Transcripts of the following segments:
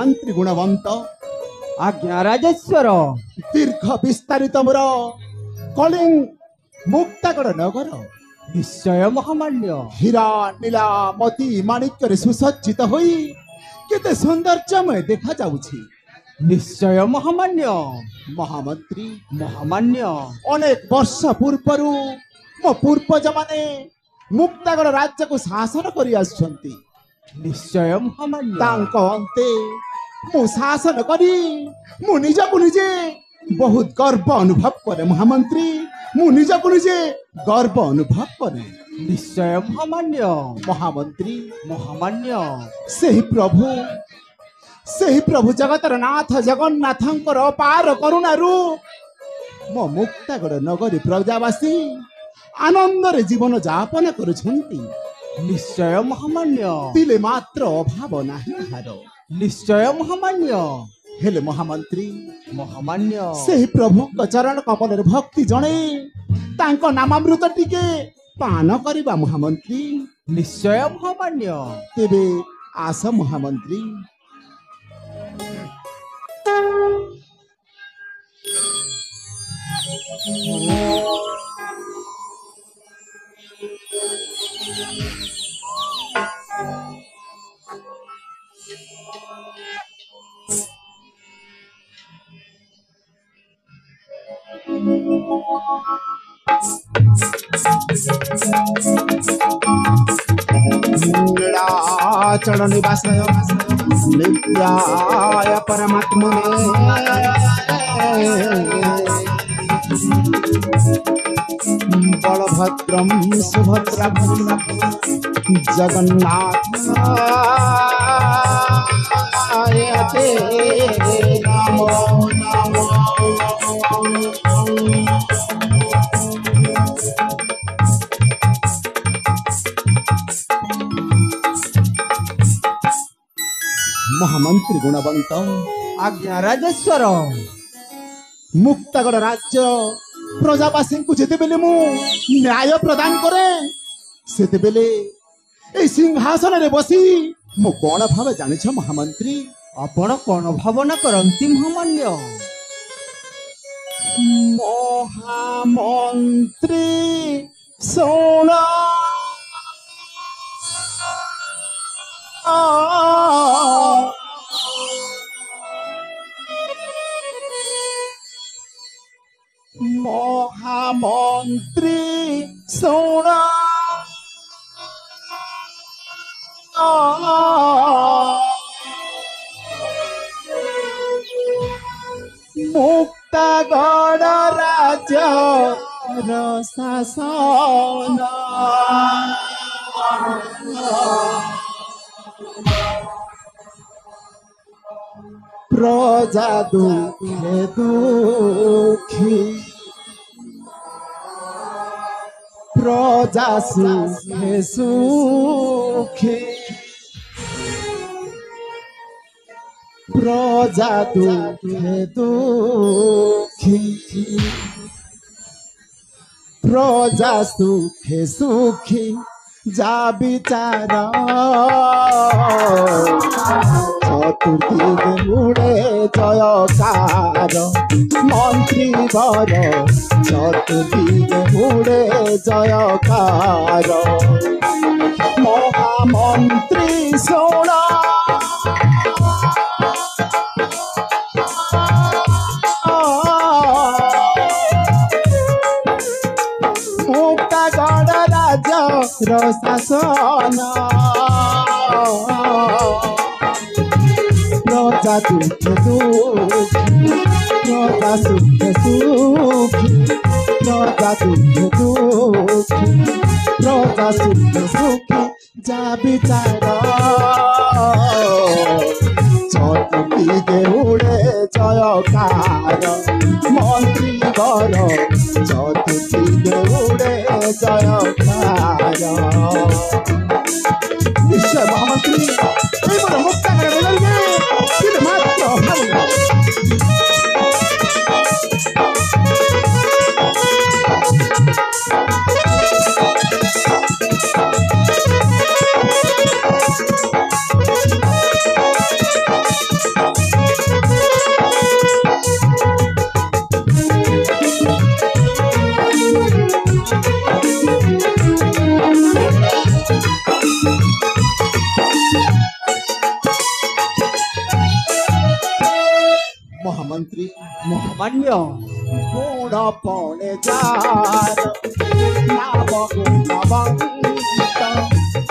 ମହାମନ୍ତ୍ରୀ ଗୁଣବନ୍ତ आज्ञा राजेश्वर ଦୀର୍ଘ ବିସ୍ତାରିତ ମୋର କଳିଙ୍ଗ ମୁକ୍ତାଗଡ଼ ନଗର निश्चय महामान्य ହୀରା ନୀଲା ମୋତି ମାଣିକ୍ୟରେ ସୁସଜ୍ଜିତ ହୋଇ କେତେ ସୌନ୍ଦର୍ଯ୍ୟମୟ ଦେଖାଯାଉଛି। निश्चय महामान्य ମହାମନ୍ତ୍ରୀ महामान्य ଅନେକ ବର୍ଷ ପୂର୍ବରୁ ମୋ ପୂର୍ବଜମାନେ ମୁକ୍ତାଗଡ଼ ରାଜ୍ୟକୁ ଶାସନ କରି ଆସୁଛନ୍ତି। निश्चय महामान्य ତାଙ୍କ ଅନ୍ତେ ମୁଁ ଶାସନ କରି ମୁଁ ନିଜକୁ ନିଜେ ବହୁତ ଗର୍ବ ଅନୁଭବ କରେ। ମହାମନ୍ତ୍ରୀ ମୁଁ ନିଜକୁ ନିଜେ ଗର୍ବ ଅନୁଭବ କରେ। निश्चय महामान्य ମହାମନ୍ତ୍ରୀ महामान्य ସେହି ପ୍ରଭୁ ଜଗତର ନାଥ ଜଗନ୍ନାଥଙ୍କର ଅପାର କରୁଣାରୁ ମୋ ମୁକ୍ତାଗଡ଼ ନଗରୀ ପ୍ରଜାବାସୀ ଆନନ୍ଦରେ ଜୀବନ ଯାପନ କରୁଛନ୍ତି। निश्चय महामान्य ତିଳେ ମାତ୍ର ଅଭାବ ନାହିଁ ଏହାର। निश्चय महामान्य ହେଲେ ମହାମନ୍ତ୍ରୀ महामान्य ସେହି ପ୍ରଭୁଙ୍କ ଚରଣ କମଳରେ ଭକ୍ତି ଜଣେଇ ତାଙ୍କ ନାମାମୃତ ଟିକେ ପାନ କରିବା ମହାମନ୍ତ୍ରୀ। निश्चय महामान्य ତେବେ ଆସ ମହାମନ୍ତ୍ରୀ। मंगलाचरण निवासाय नित्याय परमात्मने बलभद्रं सुभद्राभं जगन्नाथाय ते नमो नमः। ମହାମନ୍ତ୍ରୀ ଗୁଣବନ୍ତ आज्ञा राजेश्वर ମୁକ୍ତାଗଡ଼ ରାଜ୍ୟ ପ୍ରଜାବାସୀଙ୍କୁ ଯେତେବେଳେ ମୁଁ ନ୍ୟାୟ ପ୍ରଦାନ କରେ ସେତେବେଳେ এই ସିଂହାସନରେ ବସି ମୁଁ କଣ ଭାବେ ଜାଣିଛ ମହାମନ୍ତ୍ରୀ? आपण कौन भावना करती महामान्य ମହାମନ୍ତ୍ରୀ ଶୁଣ ମହାମନ୍ତ୍ରୀ ଶୁଣ ମୁକ୍ତାଗଡ଼ ରାଜ୍ୟର ଶାସନ ପ୍ରଜା ଦୁଃଖେ ଦୁଃଖୀ ପ୍ରଜା ସୁଖେ ସୁଖୀ প্রজা দুঃখে দুঃখী প্রজা সুখে সুখী যা বিচার চতুর্দিকে উড়ে জয়কার মন্ত্রী বর চতুর্দিকে উড়ে জয়কার মহামন্ত্রী শোণ মুক্তাগড় রাজ্যর শাসন প্রজা দুঃখে দুঃখী প্রজা সুখে সুখী প্রজা দুঃখে দুঃখী প্রজা সুখে সুখী যা বিচার চতুর্দিকে উড়ে জয়কার মন্ত্রী বর চতুর্দিকে উড়ে জয়কার নিশ্চয় মহামন্ত্রী এইবার মুক্তাগড়ে গেলে কিন্তু মাত্র ভালো মহামান্য গুণ পণে যার নাম গুণবন্ত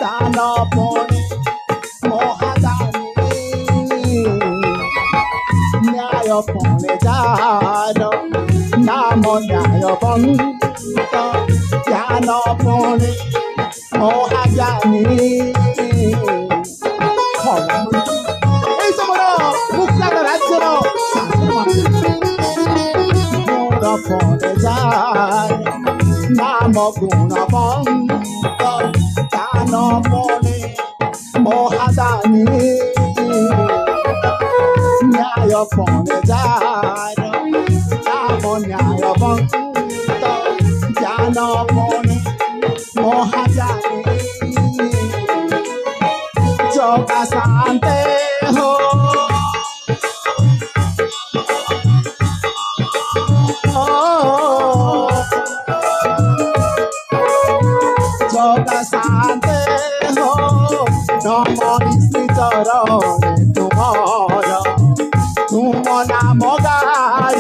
দান পণে মহাদানী ন্যায় পণে যার নাম ন্যায়বন্ত জ্ঞান পণে মহাজ্ঞানী এই সময় মুক্তার রাজ্যর গুণ পণে যায় নাম গুণবন্ত জ্ঞান পণে মহাদানী ন্যায় পণে যায় নাম ন্যায়বন্ত জ্ঞান পণে মহাজ্ঞানী জগা শান্তে হো জগা শান্তে হো নম শ্রী চরণে তুমর তুম নাম গাই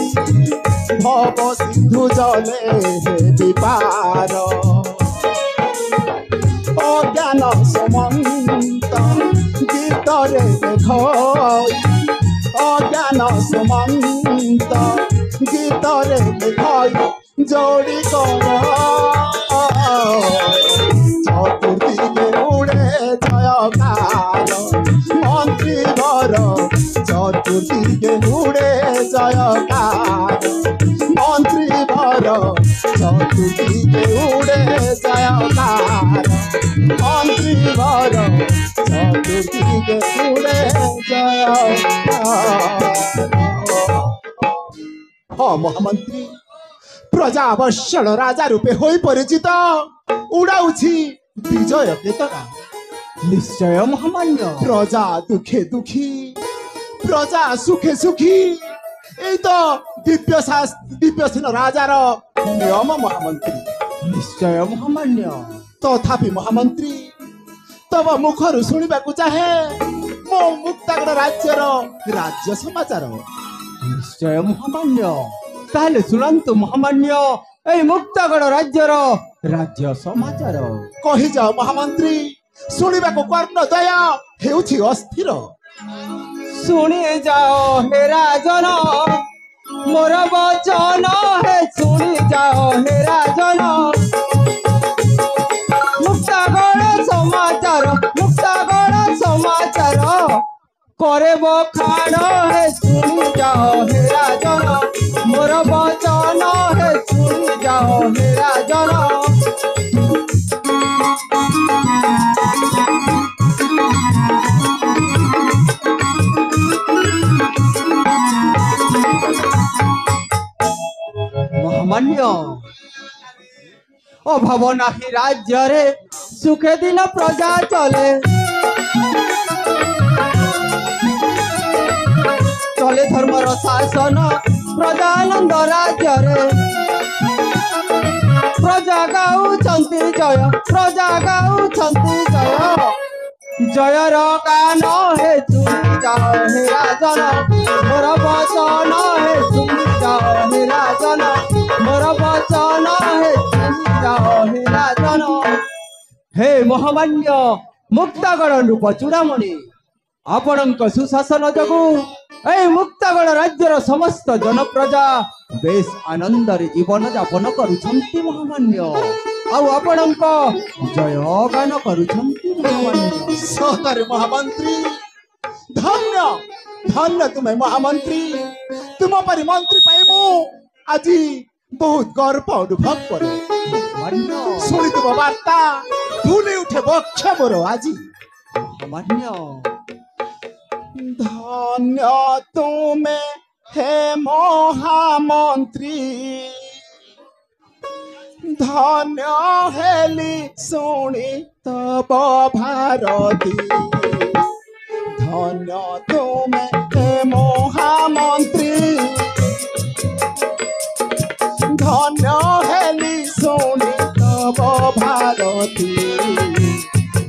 ভব সিন্ধু জলে বিপার অজ্ঞান সমন্ত গীতরে লেখই অজ্ঞান সমন্ত গীতরে লেখই जोड़ी करो चतुर्दिके उड़े जयकार मंत्री वर चतुर्दिके उड़े जयकार मंत्री वर चतुर्दिके उड़े जयकार मंत्री वर चतुर्दिके उड़े जयकार। हाँ महामंत्री प्रजा अवश्य राजा रूपे होई परिचित उड़ाउछि विजय केतरा निश्चय महामान्य प्रजा दुखे दुखी प्रजा सुखे सुखी এই তো দিব্যসেন রাজার নিয়ম মহামন্ত্রী। निश्चय महामान्य তথাপি মহামন্ত্রী তব মুখରୁ শুଣିବାକୁ ଚାହେଁ ମୋ ମୁକ୍ତାଗଡ଼ ରାଜ୍ୟର ରାଜ୍ୟ ସମାଚାର। निश्चय महामान्य ताहले सुनंतु महामान्य ए मुक्तागढ़ राज्यर राज्य समाचार कहिजाओ महामंत्री शुणिबाको कर्ण दया हेउछि अस्थिर। शुणी जाओ हे राजन मोर वचन हे शुणी जाओ हे राजन मुक्तागढ़ समाचार करे बखान हे शुणी जाओ हे राजन मोर वचन हे शुणी जाओ हे राजन। महामान्य अभाव नाही राज्य रे सुखे दिन प्रजा चले चले धर्मर शासन प्रजानंद राज्य रे प्रजा गाउछन्ति जय प्रजा गाउछन्ति जय जयर गान हे शुणी जाओ हे राजन मोर वचन हे शुणी जाओ हे राजन मोर वचन हे शुणी जाओ हे राजन। हे महामान्य मुक्तागढ़ नृप चूड़ामणि आपणक सुशासन जगु ए मुक्तागढ़ राज्यर समस्त जनप्रजा बेस आनंद जीवन यापन करुछन्ति महामान्य आउ आपणक जय गान करुछन्ति महामान्य। सतरे महामंत्री धन्य धन्य तुम्हें महामंत्री तुम परि मंत्री पाई मु आज बहुत गर्व अनुभव करे शुणी तुम वार्ता फूली उठे बक्ष मोर आज महामान्य। धन्य तुम्हें हे महामंत्री धन्य हेली शुणी तब भारती धन्य तुम्हें हे महामंत्री धन्य हेली शुणी तब भारती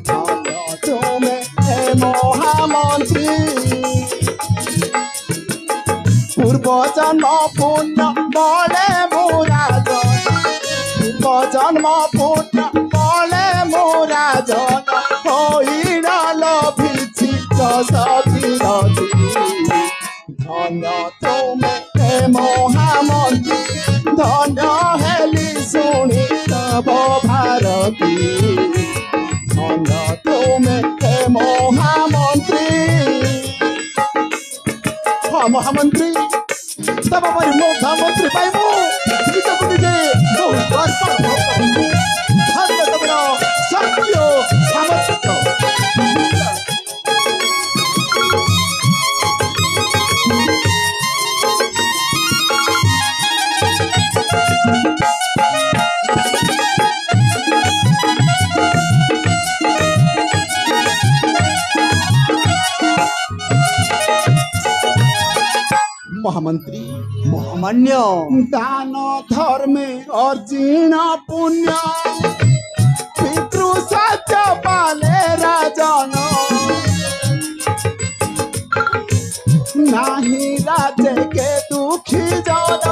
धन्य तुम्हें हे महामंत्री पूर्व जन्म पुण्य जन्म पुण्य मले मोरा जन होइरा लभिछि सतीरथी धन्य तुमे हे महामंत्री धन्य हेली शुणी तब भारती धन्य तुमे हे महामंत्री हाँ महामंत्री तब परि महामंत्री पाइबु निजको निजे बहुत गर्व धन्य तमरो शक्ति सामर्थ्य महामंत्री महामान्य दान धर्मे अर्जिण पुण्य पितृ सत्य पाले राजन नाही राज्य के दुखी जन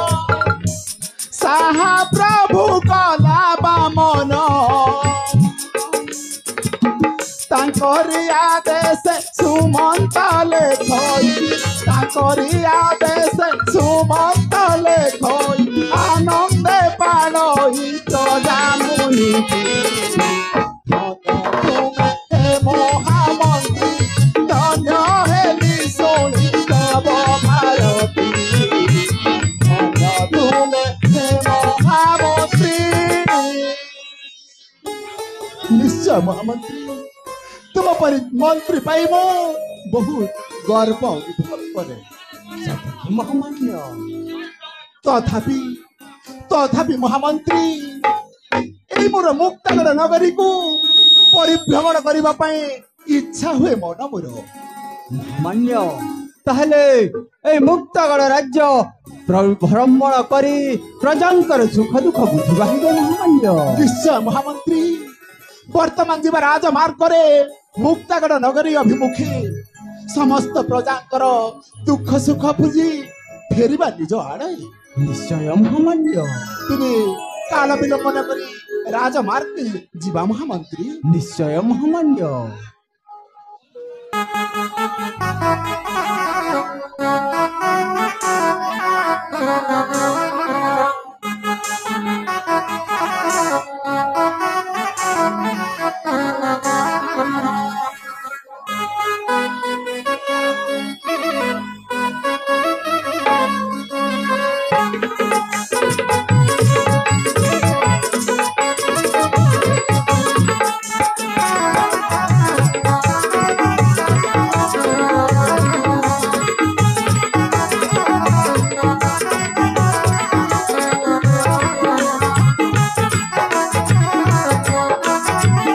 साहा प्रभु कला बामन तांकरी आदेश सुमंत लेखई तांकरी आदेश सुमंत लेखई आनंदे पालई प्रजा मुनि महामंत्री धन्य हेली सोनी तब भारती धन्य तुमे हे महामंत्री निश्चय महामंत्री तुम परि मंत्री पाइब बहुत गर्व अनुभव करे महामान्य तथापि महामंत्री एई मोर मुक्तागढ़ नगरी को परिभ्रमण करबा पई इच्छा हुए मन मोर महामान्य ताहले ए मुक्तागढ़ राज्य भ्रमण करी प्रजांकर सुख दुख बुझिबा हे महामान्य निश्चय महामंत्री वर्तमान जीवा राजमार्ग करे मुक्तागढ़ नगरी अभिमुखी समस्त प्रजांकर दुख सुख बुझी फेरिबा निज आड़े निश्चय महामान्य तिनी काल विलंबन करी राजमार्ग जीवा महामंत्री निश्चय महामान्य